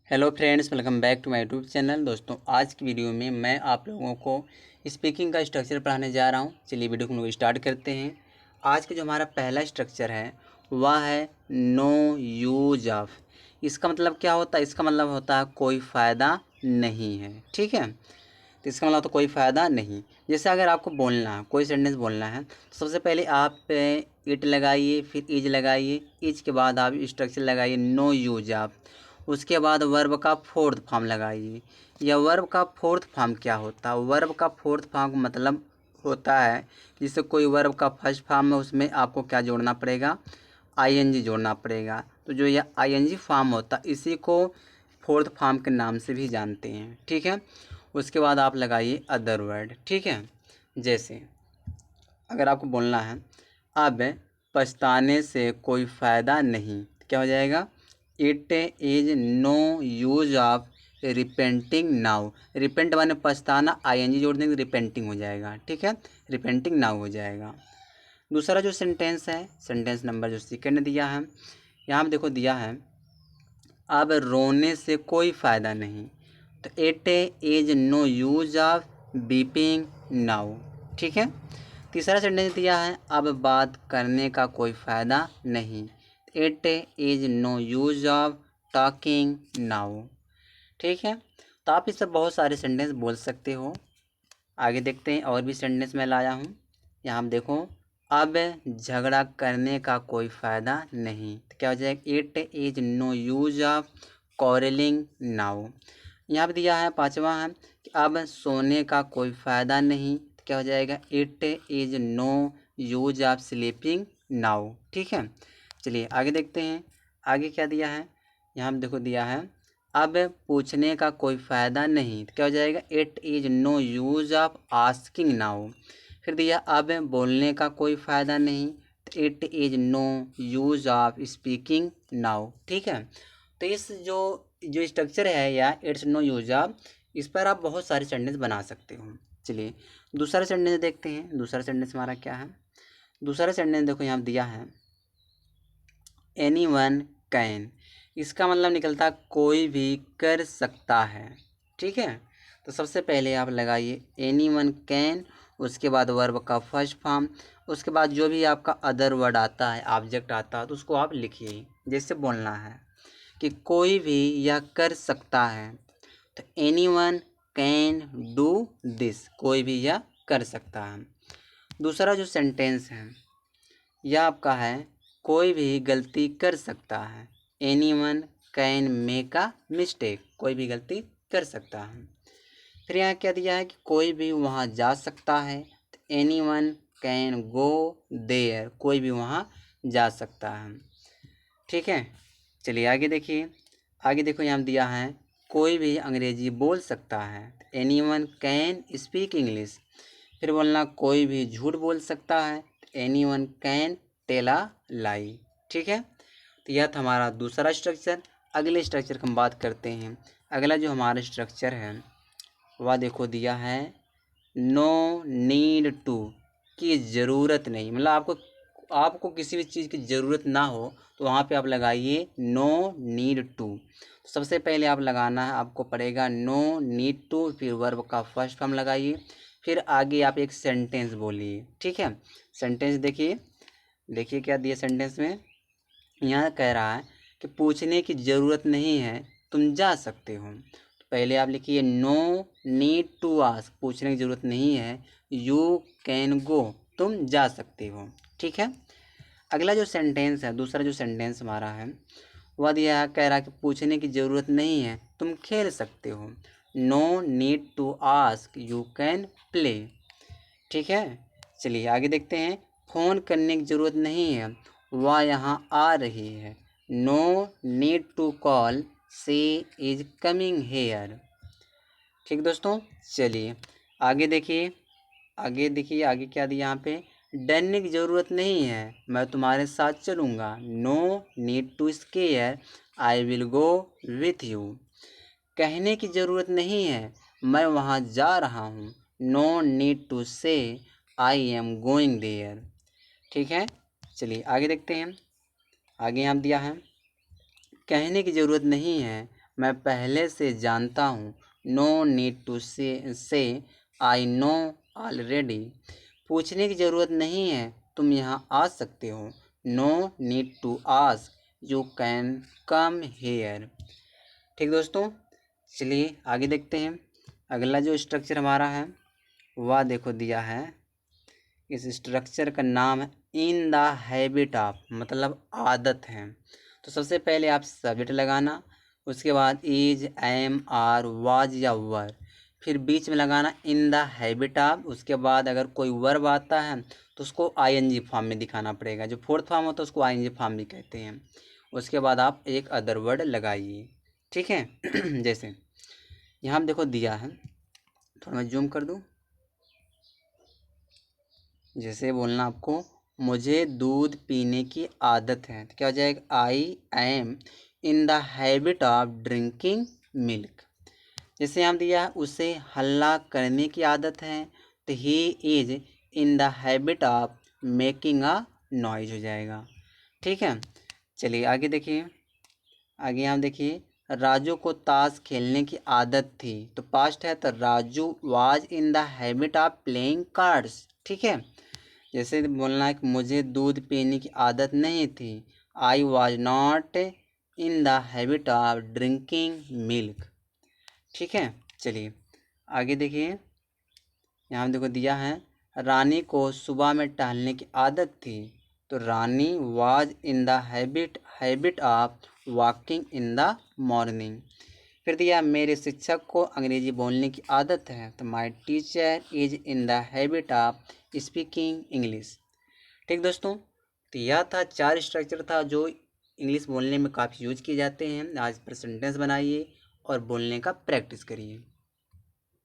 Hello friends, welcome back to my YouTube channel. दोस्तों, आज की वीडियो में मैं आप लोगों को स्पीकिंग का स्ट्रक्चर पढ़ाने जा रहा हूं। चलिए वीडियो को हम लोग स्टार्ट करते हैं। आज का जो हमारा पहला स्ट्रक्चर है वह है नो यूज ऑफ। इसका मतलब क्या होता है? इसका मतलब होता है कोई फ़ायदा नहीं है। ठीक है, तो इसका मतलब तो कोई फ़ायदा नहीं। जैसे अगर आपको बोलना है, कोई सेंटेंस बोलना है, तो सबसे पहले आप इट लगाइए, फिर इज लगाइए, इज के बाद आप स्ट्रक्चर लगाइए नो यूज ऑफ। उसके बाद वर्ब का फोर्थ फॉर्म लगाइए। यह वर्ब का फोर्थ फॉर्म क्या होता है? वर्ब का फोर्थ फॉर्म का मतलब होता है जैसे कोई वर्ब का फर्स्ट फॉर्म है, उसमें आपको क्या जोड़ना पड़ेगा? आईएनजी जोड़ना पड़ेगा। तो जो यह आईएनजी फॉर्म होता है इसी को फोर्थ फॉर्म के नाम से भी जानते हैं। ठीक है, उसके बाद आप लगाइए अदर वर्ड। ठीक है, जैसे अगर आपको बोलना है अब पछताने से कोई फ़ायदा नहीं, तो क्या हो जाएगा? It is no use of repenting now. Repent माने पछताना, आईएनजी जोड़ देंगे रिपेंटिंग हो जाएगा। ठीक है, रिपेंटिंग नाउ हो जाएगा। दूसरा जो सेंटेंस है, सेंटेंस नंबर जो सेकंड दिया है, यहाँ पे देखो दिया है अब रोने से कोई फ़ायदा नहीं, तो it is no use of weeping now. ठीक है, तीसरा सेंटेंस दिया है अब बात करने का कोई फ़ायदा नहीं, it is no use of talking now. ठीक है, तो आप इससे बहुत सारे सेंटेंस बोल सकते हो। आगे देखते हैं, और भी सेंटेंस मैं लाया हूँ। यहाँ हम देखो अब झगड़ा करने का कोई फ़ायदा नहीं, तो क्या हो जाएगा? It is no use of quarrelling now. यहाँ पे दिया है पांचवा है कि अब सोने का कोई फ़ायदा नहीं, तो क्या हो जाएगा? It is no use of sleeping now. ठीक है, चलिए आगे देखते हैं। आगे क्या दिया है? यहाँ पे देखो दिया है अब पूछने का कोई फ़ायदा नहीं, तो क्या हो जाएगा? It is no use of asking now. फिर दिया अब बोलने का कोई फ़ायदा नहीं, तो it is no use of speaking now. ठीक है, तो इस जो जो स्ट्रक्चर है या इट्स नो यूज ऑफ, इस पर आप बहुत सारे सेंटेंस बना सकते हो। चलिए दूसरा सेंटेंस देखते हैं। दूसरा सेंटेंस हमारा क्या है? दूसरा सेंटेंस देखो यहाँ दिया है एनी वन कैन। इसका मतलब निकलता है कोई भी कर सकता है। ठीक है, तो सबसे पहले आप लगाइए एनी वन कैन, उसके बाद वर्ब का फर्स्ट फॉर्म, उसके बाद जो भी आपका अदर वर्ड आता है, ऑब्जेक्ट आता है, तो उसको आप लिखिए। जैसे बोलना है कि कोई भी यह कर सकता है, तो anyone can do this, कोई भी यह कर सकता है। दूसरा जो सेंटेंस है यह आपका है कोई भी गलती कर सकता है, anyone can make a mistake, कोई भी गलती कर सकता है। फिर यहाँ क्या दिया है कि कोई भी वहाँ जा सकता है, तो anyone can go there, कोई भी वहाँ जा सकता है। ठीक है, चलिए आगे देखिए। आगे देखो यहाँ दिया है कोई भी अंग्रेजी बोल सकता है, anyone can speak English. फिर बोलना कोई भी झूठ बोल सकता है, anyone can tell a lie. ठीक है, तो यह था हमारा दूसरा स्ट्रक्चर। अगले स्ट्रक्चर की हम बात करते हैं। अगला जो हमारा स्ट्रक्चर है वह देखो दिया है नो नीड टू, की ज़रूरत नहीं। मतलब आपको आपको किसी भी चीज़ की ज़रूरत ना हो तो वहाँ पे आप लगाइए नो नीड टू। सबसे पहले आप लगाना है, आपको पड़ेगा नो नीड टू, फिर वर्ब का फर्स्ट फॉर्म लगाइए, फिर आगे आप एक सेंटेंस बोलिए। ठीक है, सेंटेंस देखिए, देखिए क्या दिया सेंटेंस में। यहाँ कह रहा है कि पूछने की ज़रूरत नहीं है, तुम जा सकते हो। तो पहले आप लिखिए नो नीड टू आस्क, पूछने की ज़रूरत नहीं है, यू कैन गो, तुम जा सकते हो। ठीक है, अगला जो सेंटेंस है, दूसरा जो सेंटेंस हमारा है वह दिया है, कह रहा है कि पूछने की ज़रूरत नहीं है, तुम खेल सकते हो। No need to ask, you can play. ठीक है, चलिए आगे देखते हैं। फ़ोन करने की ज़रूरत नहीं है, वह यहाँ आ रही है। No need to call, she is coming here. ठीक दोस्तों, चलिए आगे देखिए। आगे देखिए आगे क्या दिया यहाँ पे, डरने की ज़रूरत नहीं है, मैं तुम्हारे साथ चलूँगा। No need to scare, I will go with you. कहने की ज़रूरत नहीं है, मैं वहाँ जा रहा हूँ। नो नीड टू से, आई एम गोइंग देयर। ठीक है, चलिए आगे देखते हैं। आगे यहाँ दिया है कहने की ज़रूरत नहीं है, मैं पहले से जानता हूँ। नो नीड टू से आई नो ऑलरेडी। पूछने की ज़रूरत नहीं है, तुम यहाँ आ सकते हो। No need to ask, you can come here. ठीक दोस्तों, चलिए आगे देखते हैं। अगला जो स्ट्रक्चर हमारा है वह देखो दिया है। इस स्ट्रक्चर का नाम है इन द हैबिट ऑफ, मतलब आदत है। तो सबसे पहले आप सब्जेक्ट लगाना, उसके बाद इज, एम, आर, वाज या वर, फिर बीच में लगाना इन द हैबिट ऑफ। उसके बाद अगर कोई वर्ब आता है तो उसको आईएनजी फॉर्म में दिखाना पड़ेगा। जो फोर्थ फॉर्म होता है उसको आईएनजी फॉर्म भी कहते हैं। उसके बाद आप एक अदर वर्ड लगाइए। ठीक है जैसे यहाँ देखो दिया है, थोड़ा मैं जूम कर दूँ। जैसे बोलना आपको, मुझे दूध पीने की आदत है, तो क्या हो जाएगा, I am in the habit of drinking milk. जैसे यहाँ दिया है, उसे हल्ला करने की आदत है, तो he is in the habit of making a noise हो जाएगा। ठीक है, चलिए आगे देखिए। आगे यहाँ देखिए, राजू को ताश खेलने की आदत थी, तो पास्ट है तो Raju was in the habit of playing cards. ठीक है, जैसे बोलना है कि मुझे दूध पीने की आदत नहीं थी, I was not in the habit of drinking milk. ठीक है, चलिए आगे देखिए। यहाँ देखो दिया है, रानी को सुबह में टहलने की आदत थी, तो Rani was in the habit of walking in the morning. फिर दिया, मेरे शिक्षक को अंग्रेजी बोलने की आदत है, तो my teacher is in the habit of speaking English. ठीक दोस्तों, तो यह था 4 स्ट्रक्चर था जो इंग्लिश बोलने में काफ़ी यूज किए जाते हैं। आज पर सेंटेंस बनाइए और बोलने का प्रैक्टिस करिए।